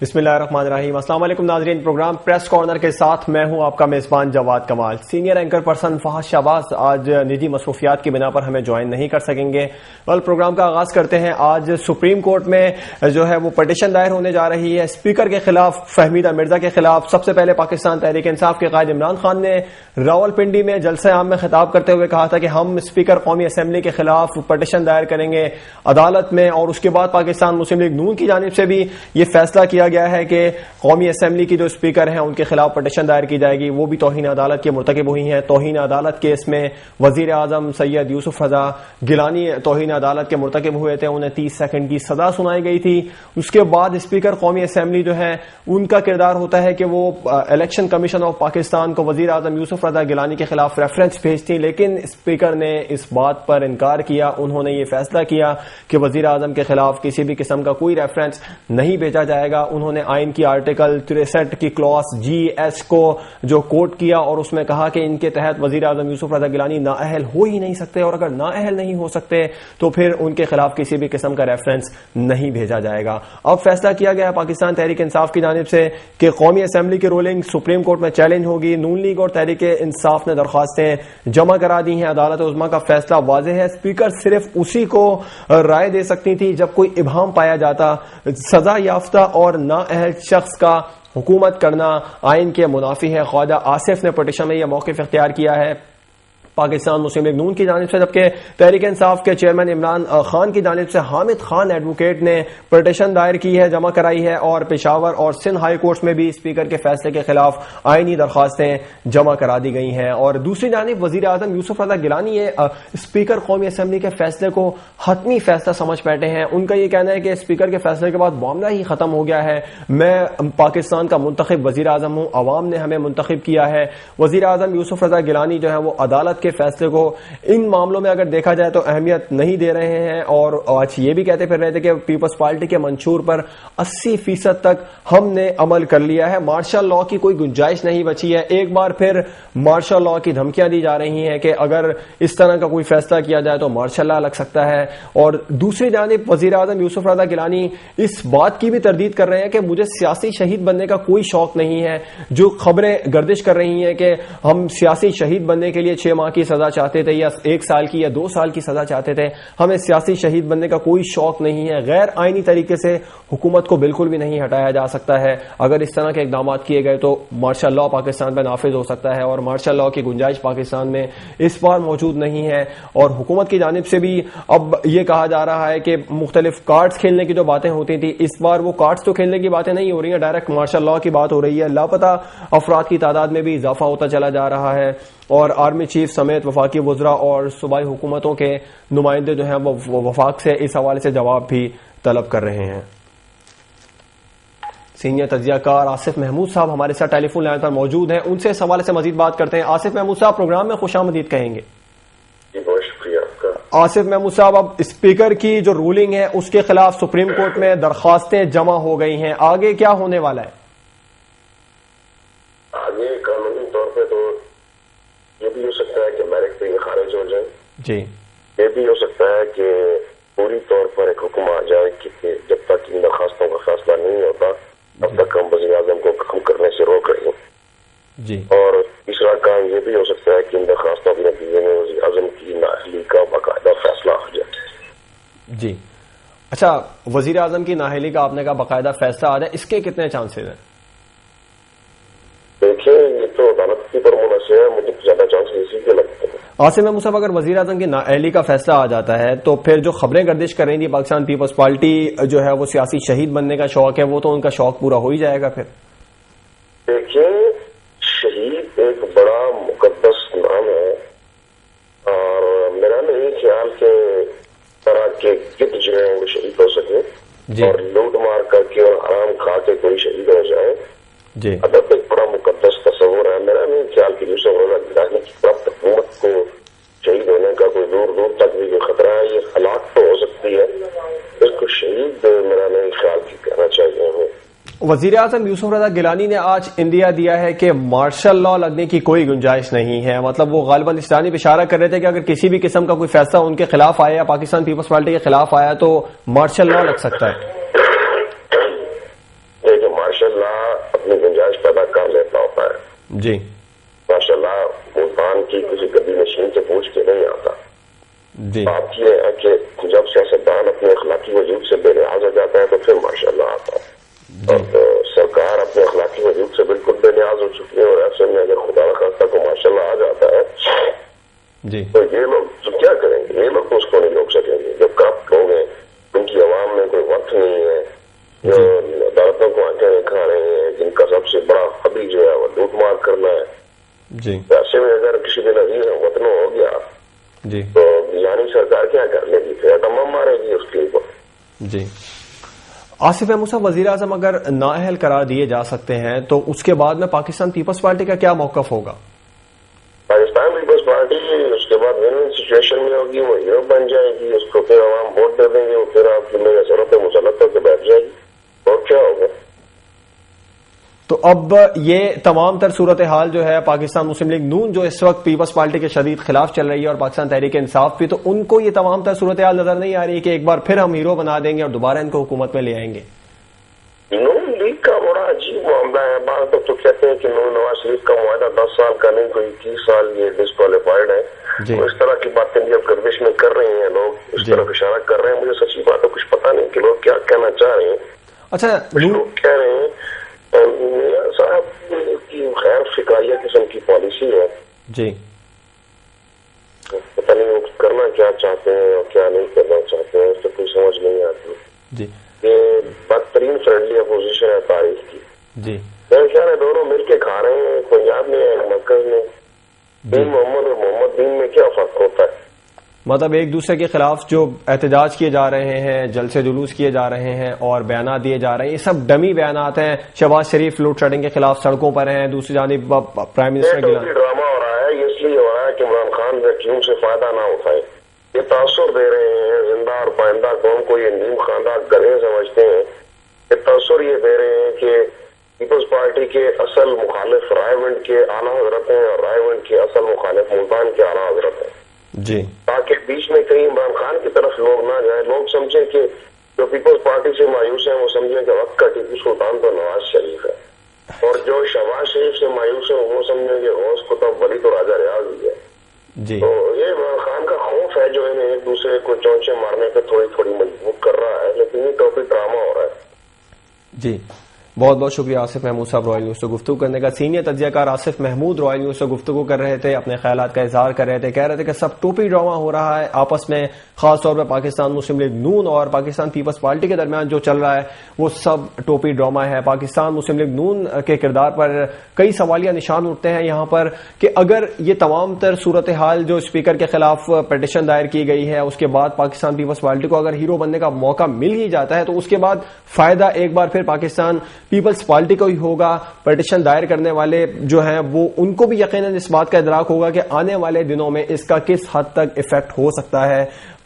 بسم اللہ الرحمن الرحیم۔ السلام علیکم ناظرین، پروگرام پریس کارنر کے ساتھ میں ہوں آپ کا میزبان Jawad Kamal. Senior anchor person Fahad Shahbaz آج نجی مصروفیات کی بنا پر ہمیں جوائن نہیں کر سکیں گے۔ پروگرام کا آغاز کرتے ہیں۔ آج سپریم کورٹ میں جو ہے وہ پٹیشن دائر ہونے جا رہی ہے اسپیکر کے خلاف، فہمیدہ مرزا کے خلاف۔ سب سے پہلے پاکستان تحریک انصاف کے قائد عمران خان نے راولپنڈی میں جلسہ عام میں خطاب کرتے ہوئے کہا تھا کہ ہم اسپیکر قومی اسمبلی کے خلاف پٹیشن دائر کریں گے عدالت میں، اور اس کے بعد پاکستان مسلم لیگ نون کی جانب سے بھی یہ فیصلہ کیا گیا ہے کہ قومی اسمبلی کی جو اسپیکر ہیں ان کے خلاف پٹیشن دائر کی جائے گی۔ وہ بھی توہین عدالت کے مرتکب ہوئی ہیں۔ توہین عدالت کیس میں وزیر اعظم سید یوسف رضا گیلانی توہین عدالت کے مرتکب ہوئے تھے، انہیں 30 سیکنڈ کی سزا سنائی گئی تھی۔ اس کے بعد اسپیکر قومی اسمبلی جو ہے ان کا کردار ہوتا ہے کہ وہ الیکشن کمیشن آف پاکستان کو وزیر اعظم یوسف رضا گیلانی کے خلاف ریفرنس بھیجتی، لیکن اسپیکر نے اس بات پر انکار کیا۔ انہوں نے یہ فیصلہ کیا کہ وزیر اعظم کے خلاف کسی بھی قسم کا کوئی ریفرنس نہیں بھیجا جائے گا۔ انہوں نے آئین کی آرٹیکل 63 کی کلاس جی ایس کو جو کوٹ کیا اور اس میں کہا کہ ان کے تحت وزیر اعظم یوسف رضا گیلانی نااہل ہو ہی نہیں سکتے، اور اگر نااہل نہیں ہو سکتے تو پھر ان کے خلاف کسی بھی قسم کا ریفرنس نہیں بھیجا جائے گا۔ اب فیصلہ کیا گیا ہے پاکستان تحریک انصاف کی جانب سے کہ قومی اسمبلی کی رولنگ سپریم کورٹ میں چیلنج ہوگی۔ نون لیگ اور تحریک انصاف نے درخواستیں جمع کرا دی ہیں۔ عدالت عظمیٰ کا فیصلہ واضح ہے، اسپیکر صرف اسی کو رائے دے سکتی تھی جب کوئی ابہام پایا جاتا۔ سزا یافتہ اور نااہل شخص کا حکومت کرنا آئین کے منافی ہے۔ خواجہ آصف نے پٹیشن میں یہ موقف اختیار کیا ہے پاکستان مسلم لیگ نون کی جانب سے، جبکہ تحریک انصاف کے چیئرمین عمران خان کی جانب سے حامد خان ایڈوکیٹ نے پٹیشن دائر کی ہے، جمع کرائی ہے، اور پشاور اور سندھ ہائی کورٹس میں بھی اسپیکر کے فیصلے کے خلاف آئینی درخواستیں جمع کرا دی گئی ہیں۔ اور دوسری جانب وزیر اعظم یوسف رضا گیلانی یہ اسپیکر قومی اسمبلی کے فیصلے کو حتمی فیصلہ سمجھ بیٹھے ہیں۔ ان کا یہ کہنا ہے کہ اسپیکر کے فیصلے کے بعد معاملہ ہی ختم ہو گیا ہے، میں پاکستان کا منتخب وزیر اعظم ہوں، عوام نے ہمیں منتخب کیا ہے۔ وزیر اعظم یوسف رضا گیلانی جو ہے وہ عدالت کے فیصلے کو ان معاملوں میں اگر دیکھا جائے تو اہمیت نہیں دے رہے ہیں، اور آج یہ بھی کہتے پھر رہے تھے کہ پیپلز پارٹی کے منشور پر 80% تک ہم نے عمل کر لیا ہے، مارشل لاء کی کوئی گنجائش نہیں بچی ہے۔ ایک بار پھر مارشل لاء کی دھمکیاں دی جا رہی ہیں کہ اگر اس طرح کا کوئی فیصلہ کیا جائے تو مارشل لاء لگ سکتا ہے۔ اور دوسری جانب وزیر اعظم یوسف رضا گیلانی اس بات کی بھی تردید کر رہے ہیں کہ مجھے سیاسی شہید بننے کا کوئی شوق نہیں ہے۔ جو خبریں گردش کر رہی ہیں کہ ہم سیاسی شہید بننے کے لیے 6 ماہ کی سزا چاہتے تھے یا 1 سال کی یا 2 سال کی سزا چاہتے تھے، ہمیں سیاسی شہید بننے کا کوئی شوق نہیں ہے۔ غیر آئینی طریقے سے حکومت کو بالکل بھی نہیں ہٹایا جا سکتا ہے۔ اگر اس طرح کے اقدامات کیے گئے تو مارشل لاء پاکستان میں نافذ ہو سکتا ہے، اور مارشل لاء کی گنجائش پاکستان میں اس بار موجود نہیں ہے۔ اور حکومت کی جانب سے بھی اب یہ کہا جا رہا ہے کہ مختلف کارڈز کھیلنے کی جو باتیں ہوتی تھیں اس بار وہ کارڈز تو کھیلنے کی باتیں نہیں ہو رہی ہیں، ڈائریکٹ مارشل لاء کی بات ہو رہی ہے۔ لاپتہ افراد کی تعداد میں بھی اضافہ ہوتا چلا جا رہا ہے، اور آرمی چیف سمیت وفاقی وزراء اور صوبائی حکومتوں کے نمائندے جو ہیں وہ وفاق سے اس حوالے سے جواب بھی طلب کر رہے ہیں۔ سینئر تجزیہ کار آصف محمود صاحب ہمارے ساتھ ٹیلی فون لائن پر موجود ہیں، ان سے اس حوالے سے مزید بات کرتے ہیں۔ آصف محمود صاحب پروگرام میں خوش آمدید کہیں گے۔ جی بہت شکریہ آپ کا۔ آصف محمود صاحب، اب اسپیکر کی جو رولنگ ہے اس کے خلاف سپریم کورٹ میں درخواستیں جمع ہو گئی ہیں، آگے کیا ہونے والا ہے؟ آگے قانونی طور پہ تو یہ بھی ہو سکتا ہے کہ میرٹ پہ یہ خارج ہو جائے، جی یہ بھی ہو سکتا ہے کہ پوری طور پر ایک حکم آ جائے کہ جب تک ان درخواستوں کا فیصلہ نہیں ہوتا تب تک ہم وزیر اعظم کو کم کرنے سے روک رہے ہیں۔ جی، اور تیسرا کام یہ بھی ہو سکتا ہے کہ ان درخواستوں کے نتیجے میں وزیر اعظم کی نااہلی کا باقاعدہ فیصلہ ہو جائے۔ جی اچھا، وزیر اعظم کی نااہلی کا آپ نے کہا باقاعدہ فیصلہ آ جائے، اس کے کتنے چانسز ہیں؟ دیکھیں یہ تو عدالت کی پرمونا سے ہے، مجھے زیادہ چانس اسی کے لگتے ہیں۔ آصف محمود صاحب، اگر وزیر اعظم کی نااہلی کا فیصلہ آ جاتا ہے تو پھر جو خبریں گردش کر رہی تھی پاکستان پیپلز پارٹی جو ہے وہ سیاسی شہید بننے کا شوق ہے، وہ تو ان کا شوق پورا ہو ہی جائے گا پھر۔ دیکھیں شہید ایک بڑا مقدس نام ہے، اور میرا نہیں خیال کہ طرح کے گد جو ہیں وہ شہید ہو سکے، اور لوٹ مار کر کے اور حرام کھا کے کوئی شہید ہو جائے۔ جی، ادب ایک بڑا مقدس تصور ہے، میرا نہیں خیال کہ یوسف رضا گیلانی کی پراپت حکومت کو شہید ہونے کا کوئی دور دور تک بھی کوئی خطرہ ہے۔ یہ ہلاک تو ہو سکتی ہے، اس کو شہید میرا نہیں خیال کی کہنا چاہیے ہمیں۔ وزیر اعظم یوسف رضا گیلانی نے آج اندیا دیا ہے کہ مارشل لاء لگنے کی کوئی گنجائش نہیں ہے، مطلب وہ غالباً اس جانب اشارہ کر رہے تھے کہ اگر کسی بھی قسم کا کوئی فیصلہ ان کے خلاف آیا یا پاکستان پیپلز پارٹی کے خلاف آیا تو مارشل لاء لگ سکتا ہے۔ ماشاءاللہ اپنی گنجائش پیدا کر لیتا ہوتا ہے. جی ماشاءاللہ ملتان کی کسی گدی نشین سے پوچھ کے نہیں آتا. جی بات یہ ہے کہ جب سیاستدان اپنے اخلاقی وجود سے بے نیاز ہو جاتا ہے تو پھر ماشاءاللہ آتا ہے. اور سرکار اپنے اخلاقی وجود سے بالکل بے نیاز ہو چکی ہے, اور ایسے میں اگر خدا نخواستہ کو ماشاءاللہ آ جاتا ہے جی تو یہ لوگ کیا کریں گے؟ یہ لوگ تو اس کو نہیں روک سکیں گے. جو کرپٹ لوگ ہیں ان کی عوام میں کوئی وقت نہیں ہے, جو عدالتوں کو آنکھیں کھا رہے ہیں, جن کا سب سے بڑا ہبی جو ہے وہ لوٹ مار کرنا ہے. جی ایسے میں اگر کسی دن عزیز وطنوں ہو گیا جی تو یعنی سرکار کیا کر لے گی؟ پھر تمام مارے گی اس کے اوپر. جی آصف محمود صاحب, وزیر اعظم اگر نااہل قرار دیے جا سکتے ہیں تو اس کے بعد میں پاکستان پیپلز پارٹی کا کیا موقف ہوگا؟ پاکستان پیپلز پارٹی اس کے بعد ون ون سچویشن میں ہوگی, وہ ہیرو بن جائے گی, اس کو پھر عوام ووٹ دے دیں گے, وہ پھر آپ کی میرے سروں پہ مسلط ہو کے بیٹھ جائے گی, اور کیا ہوگا؟ تو اب یہ تمام تر صورتحال جو ہے پاکستان مسلم لیگ نون جو اس وقت پیپلز پارٹی کے شدید خلاف چل رہی ہے اور پاکستان تحریک انصاف بھی, تو ان کو یہ تمام تر صورتحال نظر نہیں آ رہی کہ ایک بار پھر ہم ہیرو بنا دیں گے اور دوبارہ ان کو حکومت میں لے آئیں گے؟ نون لیگ کا بڑا عجیب معاملہ ہے. بعض لوگ تو کہتے ہیں کہ نواز شریف کا معاہدہ 10 سال کا نہیں, کوئی 30 سال یہ ڈسکوالیفائڈ ہے. جی اس طرح کی باتیں جب گردش میں کر رہے ہیں لوگ, اس طرف اشارہ کر رہے ہیں. مجھے سچی بات ہے کچھ پتا نہیں کہ لوگ کیا کہنا چاہ رہے ہیں. اچھا لوگ کہہ رہے ہیں صاحب کی غیر فکرائیہ قسم کی پالیسی ہے. جی پتہ نہیں وہ کرنا کیا چاہتے ہیں اور کیا نہیں کرنا چاہتے ہیں, اس سے کوئی سمجھ نہیں آتی. جی یہ بدترین فرینڈلی اپوزیشن ہے تاریخ کی. جی میرے خیال ہے دونوں مل کے کھا رہے ہیں, پنجاب میں مرکز میں. دین محمد اور محمد دین میں کیا فرق ہوتا ہے؟ مطلب ایک دوسرے کے خلاف جو احتجاج کیے جا رہے ہیں, جلسے جلوس کیے جا رہے ہیں اور بیانات دیے جا رہے ہیں, یہ سب ڈمی بیانات ہیں. شہباز شریف لوڈ شیڈنگ کے خلاف سڑکوں پر ہیں, دوسری جانب پرائم منسٹر ڈرامہ ہو رہا ہے. یہ اس لیے ہو رہا ہے کہ عمران خان ویکیوم سے فائدہ نہ اٹھائے. یہ تاثر دے رہے ہیں زندہ اور پائندہ قوم کو, یہ نیم خاندہ گدھے سمجھتے ہیں. یہ تاثر یہ دے رہے ہیں کہ پیپلز پارٹی کے اصل مخالف رائے ونڈ کے اعلیٰ حضرت ہیں اور رائے ونڈ کے اصل مخالف ملتان کے اعلیٰ حضرت ہیں. جی تاکہ بیچ میں کہیں عمران خان کی طرف لوگ نہ جائیں, لوگ سمجھیں کہ جو پیپلز پارٹی سے مایوس ہیں وہ سمجھیں کہ وقت کا ٹیپو سلطان تو نواز شریف ہے, اور جو شہباز شریف سے مایوس ہیں وہ سمجھیں کہ غوث قطب ولی تو راجہ ریاض ہی ہے. جی تو یہ عمران خان کا خوف ہے جو انہیں ایک دوسرے کو چونچے مارنے پہ تھوڑی تھوڑی مجبور کر رہا ہے, لیکن یہ ٹوپی ڈرامہ ہو رہا ہے. جی بہت بہت شکریہ آصف محمود صاحب رائل نیوز سے گفتگو کرنے کا. سینئر تجزیہ کار آصف محمود رائل نیوز سے گفتگو کر رہے تھے, اپنے خیالات کا اظہار کر رہے تھے, کہہ رہے تھے کہ سب ٹوپی ڈرامہ ہو رہا ہے آپس میں, خاص طور پہ پاکستان مسلم لیگ نون اور پاکستان پیپلز پارٹی کے درمیان جو چل رہا ہے وہ سب ٹوپی ڈرامہ ہے. پاکستان مسلم لیگ نون کے کردار پر کئی سوالیہ نشان اٹھتے ہیں یہاں پر کہ اگر یہ تمام تر صورتحال جو اسپیکر کے خلاف پٹیشن دائر کی گئی ہے اس کے بعد پاکستان پیپلز پارٹی کو اگر ہیرو بننے کا موقع مل ہی جاتا ہے تو اس کے بعد فائدہ ایک بار پھر پاکستان پیپلز پارٹی کو ہی ہوگا. پٹیشن دائر کرنے والے جو ہیں وہ ان کو بھی یقیناً اس بات کا ادراک ہوگا کہ آنے والے دنوں میں اس کا کس حد تک ایفیکٹ ہو سکتا ہے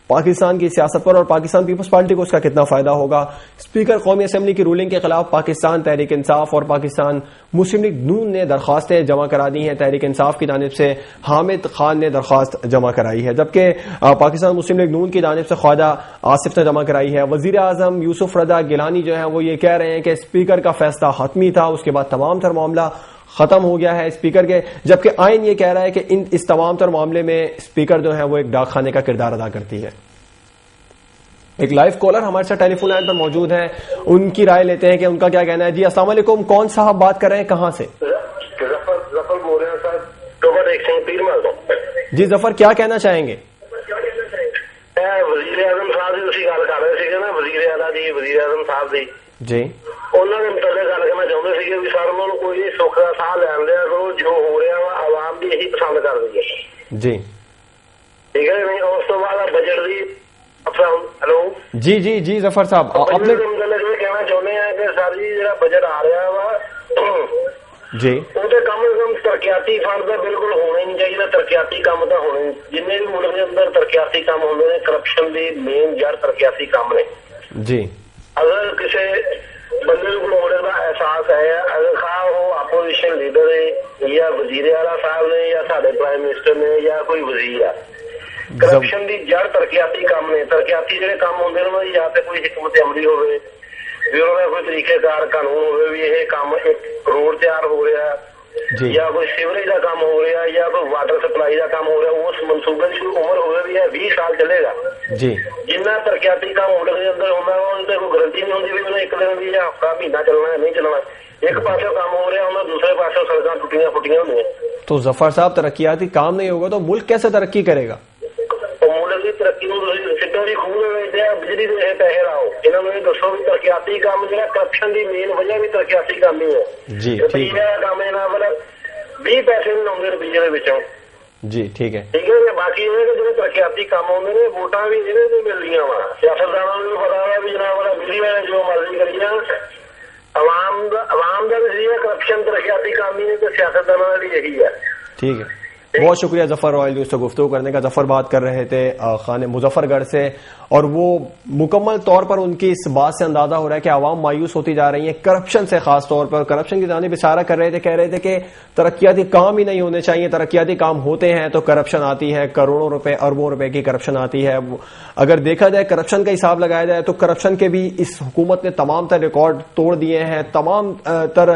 پاکستان کی سیاست پر, اور پاکستان پیپلز پارٹی کو اس کا کتنا فائدہ ہوگا. اسپیکر قومی اسمبلی کی رولنگ کے خلاف پاکستان تحریک انصاف اور پاکستان مسلم لیگ نون نے درخواستیں جمع کرا دی ہیں. تحریک انصاف کی جانب سے حامد خان نے درخواست جمع کرائی ہے, جبکہ پاکستان مسلم لیگ نون کی جانب سے خواجہ آصف نے جمع کرائی ہے. وزیر اعظم یوسف رضا گیلانی جو ہیں وہ یہ کہہ رہے ہیں کہ اسپیکر کا فیصلہ حتمی تھا, اس کے بعد تمام تر معاملہ ختم ہو گیا ہے اسپیکر کے, جبکہ آئین یہ کہہ رہا ہے کہ اس تمام تر معاملے میں اسپیکر جو ہے وہ ایک ڈاک خانے کا کردار ادا کرتی ہے. ایک لائیو کالر ہمارے ساتھ ٹیلی فون لائن پر موجود ہیں, ان کی رائے لیتے ہیں کہ ان کا کیا کہنا ہے. جی السلام علیکم, کون صاحب بات کر رہے ہیں, کہاں سے؟ ظفر بول رہے ہیں صاحب. جی ظفر, کیا کہنا چاہیں گے؟ وزیر اعظم صاحب جی اسی گل کر رہے تھے نا, وزیر اعلیٰ جی وزیر اعظم صاحب جی جی انہوں نے متعلق گل کرنا چاہتے تھے کہ سر انہوں نے کوئی سکھ کا ساہ لین دیا کرو, جو ہو رہا وا عوام بھی یہی پسند کر رہی ہے. جی ٹھیک ہے نہیں, اس تو بعد بجٹ کی ہلو جی جی جی ظفر صاحب اپنے کہنا چاہتے ہیں کہ سر جی جا بجٹ آ رہا وا جی وہ تو کم از کم ترقیاتی فنڈ تو بالکل ہونا ہی نہیں چاہیے. ترقیاتی کام تو ہونے جن بھی ملک کے اندر ترقیاتی کام ہوتے ہیں کرپشن کی مین جڑ ترقیاتی کام نے. جی اگر کسی بندے کو لوڑے کا احساس ہے, اگر خواہ وہ اپوزیشن لیڈر ہے یا وزیر اعلیٰ صاحب نے یا سارے پرائم منسٹر نے یا کوئی وزیر ہے, کرپشن کی جڑ ترقیاتی کام نے. ترقیاتی جڑے کام ہوتے ہیں یا تو کوئی حکمت عملی ہوئے بھی انہوں نے کوئی طریقے کار قانون ہوئے بھی یہ کام ایک روڈ تیار ہو رہا یا کوئی سیوریج کا کام ہو رہا یا کوئی واٹر سپلائی کا کام ہو رہا اس منصوبے کی عمر ہوئے بھی ہے 20 سال چلے گا جی جنہ ترقیاتی کام ملک کے اندر ہونا ان سے کوئی گارنٹی نہیں ہوتی بھی انہیں ایک دن بھی یا ہفتہ مہینہ چلنا ہے نہیں چلنا ایک پاس کام ہو رہا ہے دوسرے پاس سڑکیں ٹوٹیاں پھٹیاں ہوئی ہیں تو ظفر صاحب ترقیاتی کام نہیں ہوگا تو ملک کیسے ترقی کرے گا؟ ملک کی ترقی سٹوں کی خوب بجلی دے پیسے لاؤ انہوں نے دسو بھی ترقیاتی کام جو کرپشن کی مین وجہ بھی ترقیاتی کام ہی ہے جی ٹھیک ہے کام ہے 20 پیسے نہیں آؤں روپیے کے جی ٹھیک ہے باقی یہ کہ جو ترقیاتی کام آتے ہیں ووٹاں بھی انہیں مل رہی وا سیاستدانوں نے پتا ہے بھی جناب والا بجلی والے جو مرضی کری عوام کا بھی کرپشن ترقیاتی کام ہی ہے تو سیاستدانوں کا بھی یہی ہے. ٹھیک ہے بہت شکریہ ظفر رائل جو اس سے گفتگو کرنے کا. ظفر بات کر رہے تھے خانہ مظفر گڑھ سے اور وہ مکمل طور پر ان کی اس بات سے اندازہ ہو رہا ہے کہ عوام مایوس ہوتی جا رہی ہیں کرپشن سے, خاص طور پر کرپشن کی جانب اشارہ کر رہے تھے. کہہ رہے تھے کہ ترقیاتی کام ہی نہیں ہونے چاہیے, ترقیاتی کام ہوتے ہیں تو کرپشن آتی ہے, کروڑوں روپے اربوں روپے کی کرپشن آتی ہے. اگر دیکھا جائے کرپشن کا حساب لگایا جائے تو کرپشن کے بھی اس حکومت نے تمام تر ریکارڈ توڑ دیے ہیں. تمام تر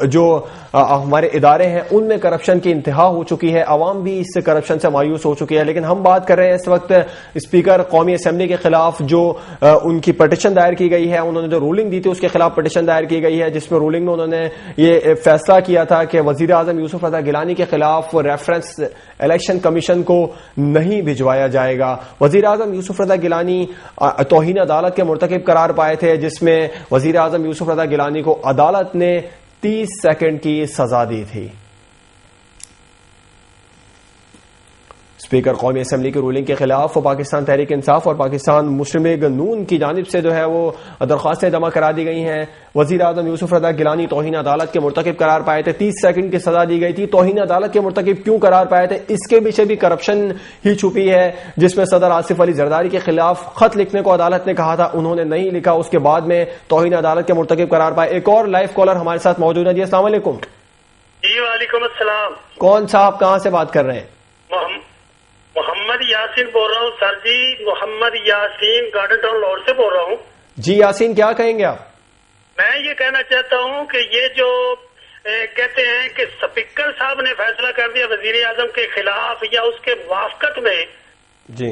جو ہمارے ادارے ہیں ان میں کرپشن کی انتہا ہو چکی ہے. عوام بھی اس کرپشن سے مایوس ہو چکی ہے. لیکن ہم بات کر رہے ہیں اس وقت اسپیکر قومی اسمبلی کے خلاف جو ان کی پٹیشن دائر کی گئی ہے, انہوں نے جو رولنگ دی تھی اس کے خلاف پٹیشن دائر کی گئی ہے, جس میں رولنگ میں انہوں نے یہ فیصلہ کیا تھا کہ وزیر اعظم یوسف رضا گیلانی کے خلاف ریفرنس الیکشن کمیشن کو نہیں بھجوایا جائے گا. وزیر اعظم یوسف رضا گیلانی توہین عدالت کے مرتکب قرار پائے تھے, جس میں وزیر اعظم یوسف رضا گیلانی کو عدالت نے 30 سیکنڈ کی سزا دی تھی. اسپیکر قومی اسمبلی کی رولنگ کے خلاف پاکستان تحریک انصاف اور پاکستان مسلم لیگ نون کی جانب سے جو ہے وہ درخواستیں جمع کرا دی گئی ہیں. وزیر اعظم یوسف رضا گیلانی توہین عدالت کے مرتکب قرار پائے تھے, 30 سیکنڈ کی سزا دی گئی تھی. توہین عدالت کے مرتکب کیوں قرار پائے تھے, اس کے پیچھے بھی کرپشن ہی چھپی ہے, جس میں صدر آصف علی زرداری کے خلاف خط لکھنے کو عدالت نے کہا تھا, انہوں نے نہیں لکھا, اس کے بعد میں توہین عدالت کے مرتکب قرار پائے. ایک اور لائیو کالر ہمارے ساتھ موجود ہے. جی السلام علیکم. جی وعلیکم السلام. کون صاحب کہاں سے بات کر رہے ہیں؟ محمد یاسین بول رہا ہوں سر جی, محمد یاسین گارڈن ٹاؤن لاہور سے بول رہا ہوں. جی یاسین کیا کہیں گے آپ؟ میں یہ کہنا چاہتا ہوں کہ یہ جو کہتے ہیں کہ اسپیکر صاحب نے فیصلہ کر دیا وزیر اعظم کے خلاف یا اس کے موافقت میں, جی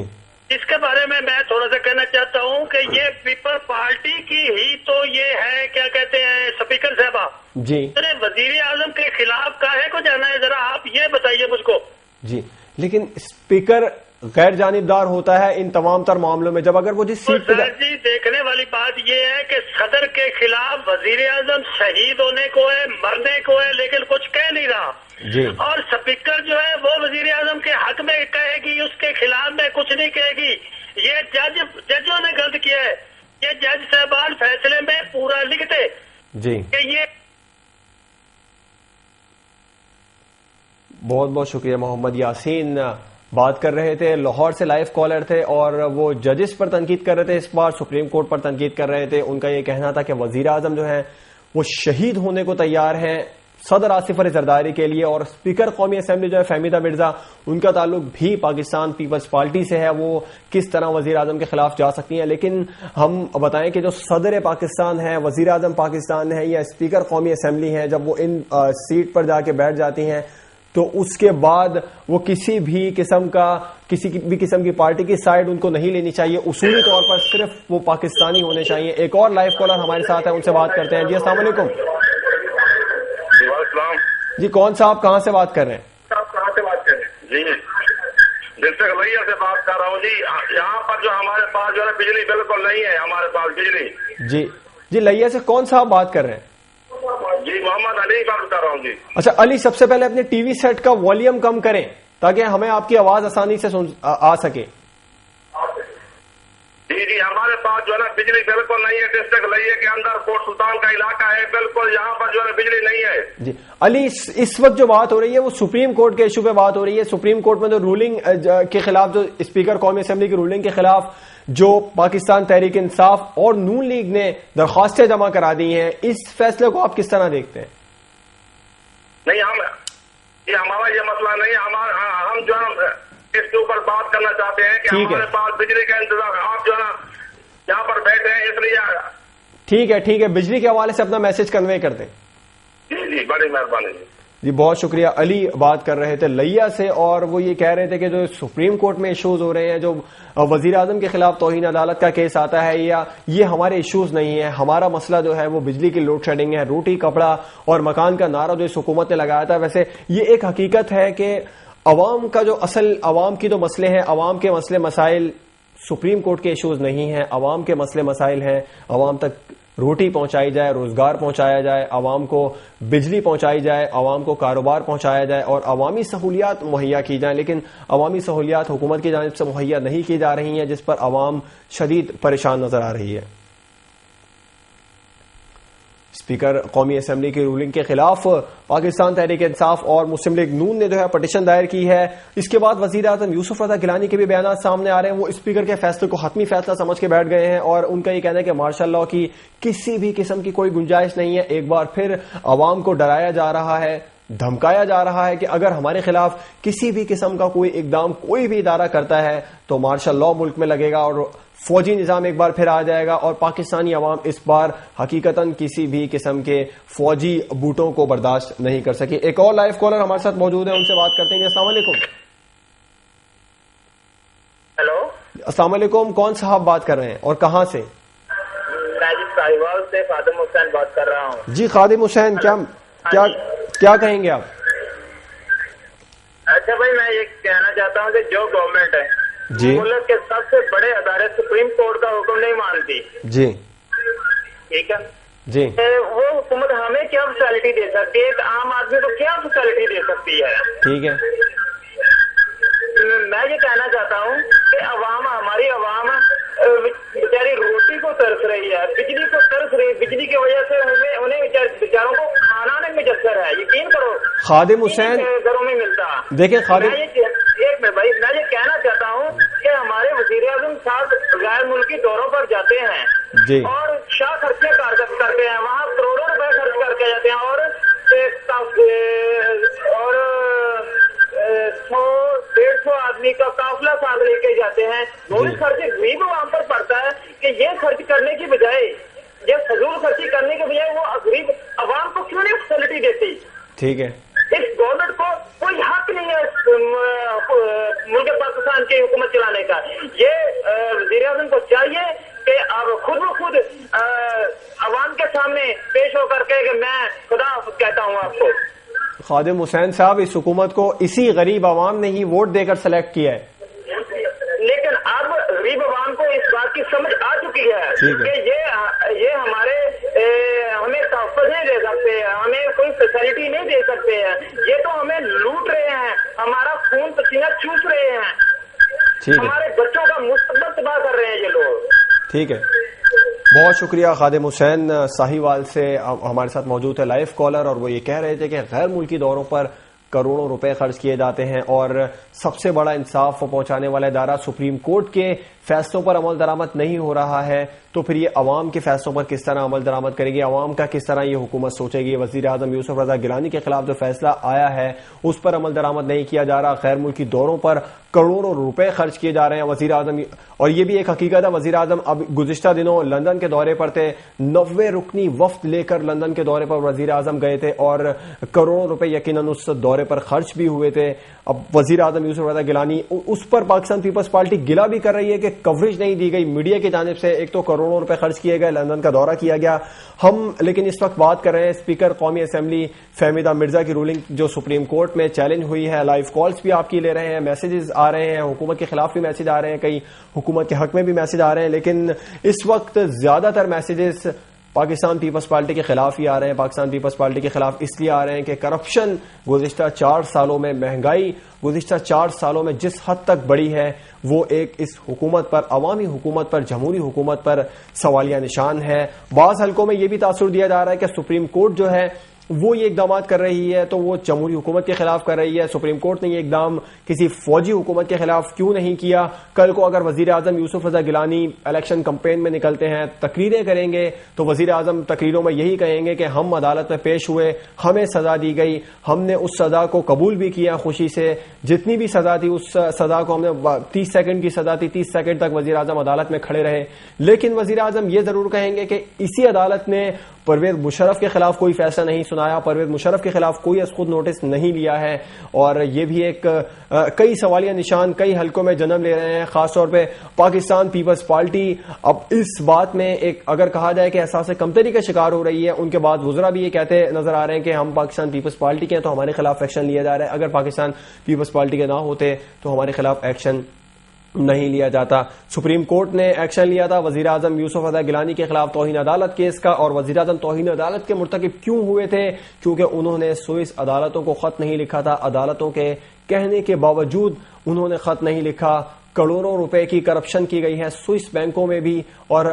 اس کے بارے میں تھوڑا سا کہنا چاہتا ہوں کہ یہ پیپل پارٹی کی ہی تو یہ ہے, کیا کہتے ہیں اسپیکر صاحبہ جی وزیر اعظم کے خلاف کاہے کو جانا ہے, ذرا آپ یہ بتائیے مجھ کو. جی لیکن اسپیکر غیر جانبدار ہوتا ہے ان تمام تر معاملوں میں. جب اگر وہ جس سیٹ پہ جی دیکھنے والی بات یہ ہے کہ صدر کے خلاف وزیر اعظم شہید ہونے کو ہے, مرنے کو ہے, لیکن کچھ کہہ نہیں رہا جی, اور اسپیکر جو ہے وہ وزیر اعظم کے حق میں کہے گی, اس کے خلاف میں کچھ نہیں کہے گی. یہ ججوں نے غلط کیا ہے. یہ جج صاحبان فیصلے میں پورا لکھتے جی. کہ یہ بہت بہت شکریہ. محمد یاسین بات کر رہے تھے, لاہور سے لائیو کالر تھے, اور وہ ججز پر تنقید کر رہے تھے, اس بار سپریم کورٹ پر تنقید کر رہے تھے. ان کا یہ کہنا تھا کہ وزیر اعظم جو ہے وہ شہید ہونے کو تیار ہیں صدر آصف علی زرداری کے لیے, اور اسپیکر قومی اسمبلی جو ہے فہمیدہ مرزا, ان کا تعلق بھی پاکستان پیپلز پارٹی سے ہے, وہ کس طرح وزیر اعظم کے خلاف جا سکتی ہیں. لیکن ہم بتائیں کہ جو صدر پاکستان ہے, وزیر اعظم پاکستان ہے یا اسپیکر قومی اسمبلی ہے, جب وہ ان سیٹ پر جا کے بیٹھ جاتی ہیں تو اس کے بعد وہ کسی بھی قسم کی پارٹی کی سائیڈ ان کو نہیں لینی چاہیے. اصولی طور پر صرف وہ پاکستانی ہونے چاہیے. ایک اور لائیو کالر ہمارے ساتھ ہے, ان سے بات کرتے ہیں. جی السلام علیکم. جی کون صاحب کہاں سے بات کر رہے ہیں؟ جی ڈسٹرکٹ لیا سے بات کر رہا ہوں. جی یہاں پر جو ہمارے پاس جو ہے بجلی بالکل نہیں ہے, ہمارے پاس بجلی. جی لیا سے کون صاحب بات کر رہے ہیں؟ جی محمد علی بات کر رہا ہوں. جی اچھا علی, سب سے پہلے اپنے ٹی وی سیٹ کا والیوم کم کریں تاکہ ہمیں آپ کی آواز آسانی سے آ سکے. جی ہمارے پاس جو ہے نا بجلی بالکل نہیں ہے. ڈسٹرکٹ لئیے کے اندر کوٹ سلطان کا علاقہ ہے, بالکل یہاں پر جو ہے بجلی نہیں ہے. جی علی, اس وقت جو بات ہو رہی ہے وہ سپریم کورٹ کے ایشو پہ بات ہو رہی ہے. سپریم کورٹ میں جو رولنگ کے خلاف, جو اسپیکر قومی اسمبلی کی رولنگ کے خلاف جو پاکستان تحریک انصاف اور نون لیگ نے درخواستیں جمع کرا دی ہیں, اس فیصلے کو آپ کس طرح دیکھتے ہیں؟ نہیں, ہمارا یہ مسئلہ نہیں. ہم جو ہے اس کے اوپر بات کرنا چاہتے ہیں کہ ہمارے پاس بجلی کا انتظام, آپ جو ہے نا یہاں پر بیٹھے ہیں, اس لیے ٹھیک ہے, بجلی کے حوالے سے اپنا میسج کنوے کر دیں. جی بڑی مہربانی. جی بہت شکریہ. علی بات کر رہے تھے لیا سے, اور وہ یہ کہہ رہے تھے کہ جو سپریم کورٹ میں ایشوز ہو رہے ہیں, جو وزیر اعظم کے خلاف توہین عدالت کا کیس آتا ہے, یا یہ ہمارے ایشوز نہیں ہے. ہمارا مسئلہ جو ہے وہ بجلی کی لوڈ شیڈنگ ہے. روٹی کپڑا اور مکان کا نعرہ جو اس حکومت نے لگایا تھا, ویسے یہ ایک حقیقت ہے کہ عوام کا جو اصل عوام کی جو مسئلے ہیں, عوام کے مسئلے مسائل سپریم کورٹ کے ایشوز نہیں ہیں. عوام کے مسئلے مسائل ہیں, عوام تک روٹی پہنچائی جائے, روزگار پہنچایا جائے, عوام کو بجلی پہنچائی جائے, عوام کو کاروبار پہنچایا جائے, اور عوامی سہولیات مہیا کی جائیں. لیکن عوامی سہولیات حکومت کی جانب سے مہیا نہیں کی جا رہی ہیں, جس پر عوام شدید پریشان نظر آ رہی ہے. اسپیکر قومی اسمبلی کی رولنگ کے خلاف پاکستان تحریک انصاف اور مسلم لیگ نون نے جو ہے پٹیشن دائر کی ہے. اس کے بعد وزیر اعظم یوسف رضا گیلانی کے بھی بیانات سامنے آ رہے ہیں. وہ اسپیکر کے فیصلے کو حتمی فیصلہ سمجھ کے بیٹھ گئے ہیں, اور ان کا یہ کہنا ہے کہ مارشل لاء کی کسی بھی قسم کی کوئی گنجائش نہیں ہے. ایک بار پھر عوام کو ڈرایا جا رہا ہے, دھمکایا جا رہا ہے کہ اگر ہمارے خلاف کسی بھی قسم کا کوئی اقدام کوئی بھی ادارہ کرتا ہے تو مارشل لاء ملک میں لگے گا اور فوجی نظام ایک بار پھر آ جائے گا. اور پاکستانی عوام اس بار حقیقتاً کسی بھی قسم کے فوجی بوٹوں کو برداشت نہیں کر سکی. ایک اور لائیو کالر ہمارے ساتھ موجود ہے, ان سے بات کرتے ہیں. السلام علیکم. ہیلو السلام علیکم, کون صاحب بات کر رہے ہیں اور کہاں سے؟ میں جی ساہیوال سے خادم حسین بات کر رہا ہوں. جی خادم حسین, کیا کہیں گے آپ؟ اچھا بھائی, میں یہ کہنا چاہتا ہوں کہ جو گورنمنٹ ہے جی ملک کے سب سے بڑے ادارے سپریم کورٹ کا حکم نہیں مانتی. جی ٹھیک ہے جی, وہ حکومت ہمیں کیا فیسلٹی دے سکتی ہے, ایک عام آدمی کو کیا فیسلٹی دے سکتی ہے؟ ٹھیک ہے. میں یہ کہنا چاہتا ہوں کہ عوام, ہماری عوام بیچاری روٹی کو ترس رہی ہے, بجلی کو ترس رہی ہے. بجلی کی وجہ سے انہیں بیچاروں کو کھانا نہیں میسر ہے. یقین کرو خادم حسین گھروں میں ملتا. دیکھیں خادم, ایک منٹ بھائی, میں یہ کہنا چاہتا ہوں کہ ہمارے وزیر اعظم صاحب غیر ملکی دوروں پر جاتے ہیں جی, اور شاہ خرچے کرتے ہیں, وہاں کروڑوں روپے خرچ کر کے جاتے ہیں, اور 100-150 آدمی کا قافلہ ساتھ لے کے جاتے ہیں. وہ بھی خرچ غریب عوام پر پڑتا ہے کہ یہ خرچ کرنے کی بجائے, یہ فضول خرچی کرنے کے بجائے وہ غریب عوام کو کیوں نہیں فیسلٹی دیتی؟ ٹھیک ہے. اس گورنمنٹ کو کوئی حق نہیں ہے ملک پاکستان کی حکومت چلانے کا. یہ وزیر اعظم کو چاہیے کہ آپ خود بخود عوام کے سامنے پیش ہو کر کے کہ میں خدا کہتا ہوں آپ کو. خادم حسین صاحب, اس حکومت کو اسی غریب عوام نے ہی ووٹ دے کر سلیکٹ کیا ہے, لیکن اب غریب عوام کو اس بات کی سمجھ آ چکی ہے کہ یہ ہمیں تحفظ نہیں دے سکتے, ہمیں کوئی فیسلٹی نہیں دے سکتے ہیں. یہ تو ہمیں لوٹ رہے ہیں, ہمارا خون پسینہ چوس رہے ہیں, ہمارے بچوں کا مستقبل تباہ کر رہے ہیں یہ لوگ. ٹھیک ہے, بہت شکریہ. خادم حسین ساہیوال سے ہمارے ساتھ موجود ہے لائیو کالر, اور وہ یہ کہہ رہے تھے کہ غیر ملکی دوروں پر کروڑوں روپے خرچ کیے جاتے ہیں, اور سب سے بڑا انصاف پہنچانے والا ادارہ سپریم کورٹ کے فیصلوں پر عمل درآمد نہیں ہو رہا ہے, تو پھر یہ عوام کے فیصلوں پر کس طرح عمل درآمد کرے گی, عوام کا کس طرح یہ حکومت سوچے گی. وزیر اعظم یوسف رضا گیلانی کے خلاف جو فیصلہ آیا ہے اس پر عمل درآمد نہیں کیا جا رہا, غیر ملکی دوروں پر کروڑوں روپے خرچ کیے جا رہے ہیں وزیر اعظم. اور یہ بھی ایک حقیقت ہے, وزیر اعظم اب گزشتہ دنوں لندن کے دورے پر تھے, 90 رکنی وفد لے کر لندن کے دورے پر وزیر اعظم گئے تھے, اور کروڑوں روپے یقیناً اس دورے پر خرچ بھی ہوئے تھے. اب وزیر اعظم یوسف رضا گیلانی, اس پر پاکستان پیپلز پارٹی گلہ بھی کر رہی ہے کہ کوریج نہیں دی گئی میڈیا کی جانب سے. ایک تو کروڑوں روپے خرچ کیے گئے, لندن کا دورہ کیا گیا. ہم لیکن اس وقت بات کر رہے ہیں اسپیکر قومی اسمبلی فہمیدہ مرزا کی رولنگ جو سپریم کورٹ میں چیلنج ہوئی ہے. لائیو کالز بھی آپ کی لے رہے ہیں, میسیجز آ رہے ہیں, حکومت کے خلاف بھی میسیج آ رہے ہیں, کئی حکومت کے حق میں بھی میسیج آ رہے ہیں, لیکن اس وقت زیادہ تر میسیجز پاکستان پیپلز پارٹی کے خلاف ہی آ رہے ہیں. پاکستان پیپلز پارٹی کے خلاف اس لیے آ رہے ہیں کہ کرپشن گزشتہ 4 سالوں میں, مہنگائی گزشتہ 4 سالوں میں جس حد تک بڑھی ہے, وہ ایک اس حکومت پر, عوامی حکومت پر, جمہوری حکومت پر سوالیہ نشان ہے. بعض حلقوں میں یہ بھی تاثر دیا جا رہا ہے کہ سپریم کورٹ جو ہے وہ یہ اقدامات کر رہی ہے تو وہ جمہوری حکومت کے خلاف کر رہی ہے. سپریم کورٹ نے یہ اقدام کسی فوجی حکومت کے خلاف کیوں نہیں کیا؟ کل کو اگر وزیر اعظم یوسف رضا گیلانی الیکشن کمپین میں نکلتے ہیں، تقریریں کریں گے، تو وزیر اعظم تقریروں میں یہی کہیں گے کہ ہم عدالت میں پیش ہوئے، ہمیں سزا دی گئی، ہم نے اس سزا کو قبول بھی کیا خوشی سے، جتنی بھی سزا تھی اس سزا کو ہم نے 30 سیکنڈ کی سزا تھی، 30 سیکنڈ تک وزیر اعظم عدالت میں کھڑے رہے. لیکن وزیر اعظم یہ ضرور کہیں گے کہ اسی عدالت نے پرویز مشرف کے خلاف کوئی فیصلہ نہیں سنایا، پرویز مشرف کے خلاف کوئی از خود نوٹس نہیں لیا ہے. اور یہ بھی ایک کئی سوالیہ نشان کئی حلقوں میں جنم لے رہے ہیں، خاص طور پہ پاکستان پیپلز پارٹی اب اس بات میں ایک اگر کہا جائے کہ احساس کمتری کا شکار ہو رہی ہے. ان کے بعد وزراء بھی یہ کہتے نظر آ رہے ہیں کہ ہم پاکستان پیپلز پارٹی کے ہیں تو ہمارے خلاف ایکشن لیا جا رہا ہے، اگر پاکستان پیپلز پارٹی کے نہ ہوتے تو ہمارے خلاف ایکشن نہیں لیا جاتا. سپریم کورٹ نے ایکشن لیا تھا وزیر اعظم یوسف رضا گیلانی کے خلاف توہین عدالت کیس کا، اور وزیر اعظم توہین عدالت کے مرتکب کیوں ہوئے تھے؟ کیونکہ انہوں نے سوئس عدالتوں کو خط نہیں لکھا تھا. عدالتوں کے کہنے کے باوجود انہوں نے خط نہیں لکھا. کروڑوں روپے کی کرپشن کی گئی ہے سوئس بینکوں میں بھی، اور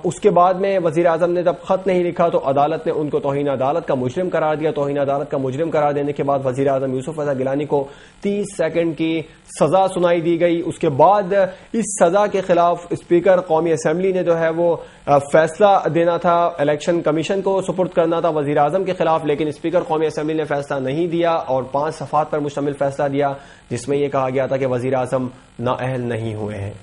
اس کے بعد میں وزیر اعظم نے جب خط نہیں لکھا تو عدالت نے ان کو توہین عدالت کا مجرم قرار دیا. توہین عدالت کا مجرم قرار دینے کے بعد وزیر اعظم یوسف رضا گیلانی کو 30 سیکنڈ کی سزا سنائی دی گئی. اس کے بعد اس سزا کے خلاف اسپیکر قومی اسمبلی نے جو ہے وہ فیصلہ دینا تھا، الیکشن کمیشن کو سپرد کرنا تھا وزیر اعظم کے خلاف، لیکن اسپیکر قومی اسمبلی نے فیصلہ نہیں دیا اور 5 صفحات پر مشتمل فیصلہ دیا جس میں یہ کہا گیا تھا کہ وزیر اعظم نااہل نہیں ہوئے ہیں.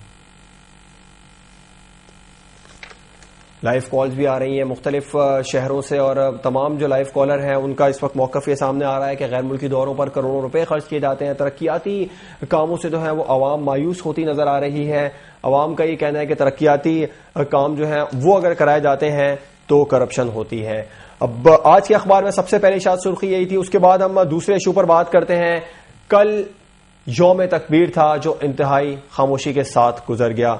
لائیو کالز بھی آ رہی ہیں مختلف شہروں سے، اور تمام جو لائیو کالر ہیں ان کا اس وقت موقف یہ سامنے آ رہا ہے کہ غیر ملکی دوروں پر کروڑوں روپے خرچ کیے جاتے ہیں. ترقیاتی کاموں سے جو ہے وہ عوام مایوس ہوتی نظر آ رہی ہے. عوام کا یہ کہنا ہے کہ ترقیاتی کام جو ہیں وہ اگر کرائے جاتے ہیں تو کرپشن ہوتی ہے. اب آج کے اخبار میں سب سے پہلی شاید سرخی یہی تھی. اس کے بعد ہم دوسرے ایشو پر بات کرتے ہیں. کل یوم تکبیر تھا جو انتہائی خاموشی کے ساتھ گزر گیا.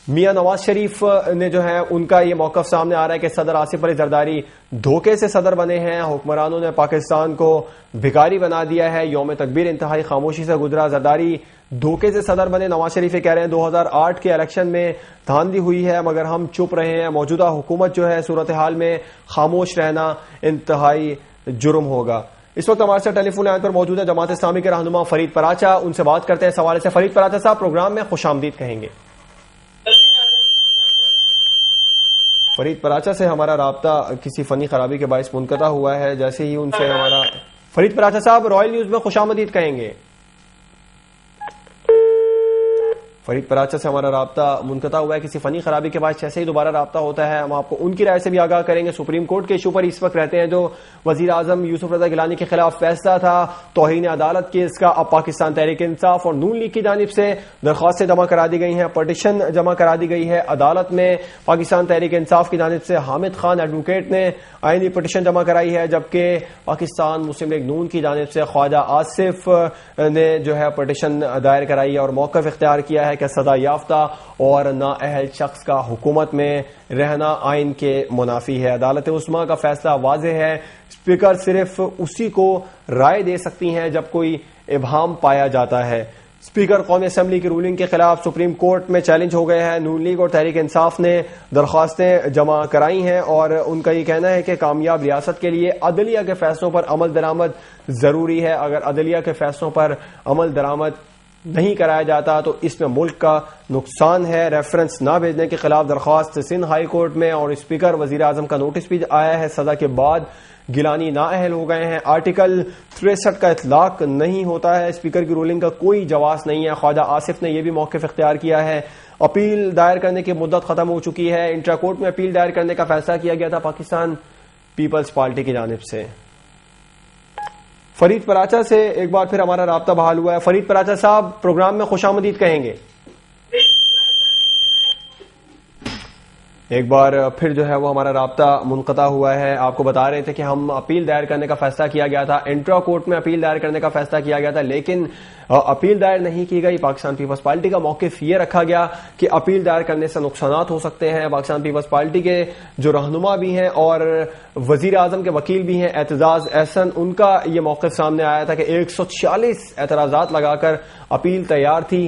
میاں نواز شریف نے جو ہے ان کا یہ موقف سامنے آ رہا ہے کہ صدر آصف علی زرداری دھوکے سے صدر بنے ہیں، حکمرانوں نے پاکستان کو بھکاری بنا دیا ہے. یوم تکبیر انتہائی خاموشی سے گزرا، زرداری دھوکے سے صدر بنے. نواز شریف یہ کہہ رہے ہیں 2008 کے الیکشن میں دھاندلی ہوئی ہے مگر ہم چپ رہے ہیں. موجودہ حکومت جو ہے صورتحال میں خاموش رہنا انتہائی جرم ہوگا. اس وقت ہمارے ساتھ ٹیلی فون لائن پر موجود ہے جماعت اسلامی کے رہنما فرید پراچا. ان سے بات کرتے ہیں اس حوالے سے. فرید پراچا صاحب پروگرام میں خوش آمدید کہیں گے. فرید پراچا سے ہمارا رابطہ کسی فنی خرابی کے باعث منقطع ہوا ہے. جیسے ہی ان سے ہمارا فرید پراچا صاحب رائل نیوز میں خوش آمدید کہیں گے. فرید پراچا سے ہمارا رابطہ منقطع ہوا ہے کسی فنی خرابی کے بعد. جیسے ہی دوبارہ رابطہ ہوتا ہے ہم آپ کو ان کی رائے سے بھی آگاہ کریں گے. سپریم کورٹ کے ایشو پر اس وقت رہتے ہیں جو وزیر اعظم یوسف رضا گیلانی کے خلاف فیصلہ تھا توہین عدالت کیس کا. اب پاکستان تحریک انصاف اور نون لیگ کی جانب سے درخواستیں جمع کرا دی گئی ہیں، پٹیشن جمع کرا دی گئی ہے عدالت میں. پاکستان تحریک انصاف کی جانب سے حامد خان ایڈوکیٹ نے آئینی پٹیشن جمع کرائی ہے، جبکہ پاکستان مسلم لیگ نون کی جانب سے خواجہ آصف نے جو ہے پٹیشن دائر کرائی ہے اور موقف اختیار کیا ہے کہ سزا یافتہ اور نااہل شخص کا حکومت میں رہنا آئین کے منافی ہے. عدالت عظمیٰ کا فیصلہ واضح ہے. اسپیکر صرف اسی کو رائے دے سکتی ہیں جب کوئی ابہام پایا جاتا ہے. اسپیکر قومی اسمبلی کی رولنگ کے خلاف سپریم کورٹ میں چیلنج ہو گئے ہیں. نون لیگ اور تحریک انصاف نے درخواستیں جمع کرائی ہیں اور ان کا یہ کہنا ہے کہ کامیاب ریاست کے لیے عدلیہ کے فیصلوں پر عمل درآمد ضروری ہے. اگر عدلیہ کے فیصلوں پر عمل درآمد نہیں کرایا جاتا تو اس میں ملک کا نقصان ہے. ریفرنس نہ بھیجنے کے خلاف درخواست سندھ ہائی کورٹ میں اور اسپیکر وزیر اعظم کا نوٹس بھی آیا ہے. سزا کے بعد گیلانی نااہل ہو گئے ہیں. آرٹیکل 63 کا اطلاق نہیں ہوتا ہے. اسپیکر کی رولنگ کا کوئی جواز نہیں ہے. خواجہ آصف نے یہ بھی موقف اختیار کیا ہے. اپیل دائر کرنے کی مدت ختم ہو چکی ہے. انٹرا کورٹ میں اپیل دائر کرنے کا فیصلہ کیا گیا تھا پاکستان پیپلز پارٹی کی جانب سے. فرید پراچا سے ایک بار پھر ہمارا رابطہ بحال ہوا ہے. فرید پراچا صاحب پروگرام میں خوش آمدید کہیں گے. ایک بار پھر جو ہے وہ ہمارا رابطہ منقطع ہوا ہے. آپ کو بتا رہے تھے کہ ہم اپیل دائر کرنے کا فیصلہ کیا گیا تھا. انٹرا کورٹ میں اپیل دائر کرنے کا فیصلہ کیا گیا تھا لیکن اپیل دائر نہیں کی گئی. پاکستان پیپلز پارٹی کا موقف یہ رکھا گیا کہ اپیل دائر کرنے سے نقصانات ہو سکتے ہیں. پاکستان پیپلز پارٹی کے جو رہنما بھی ہیں اور وزیر اعظم کے وکیل بھی ہیں اعتزاز احسن، ان کا یہ موقف سامنے آیا تھا کہ 146 اعتراضات لگا کر اپیل تیار تھی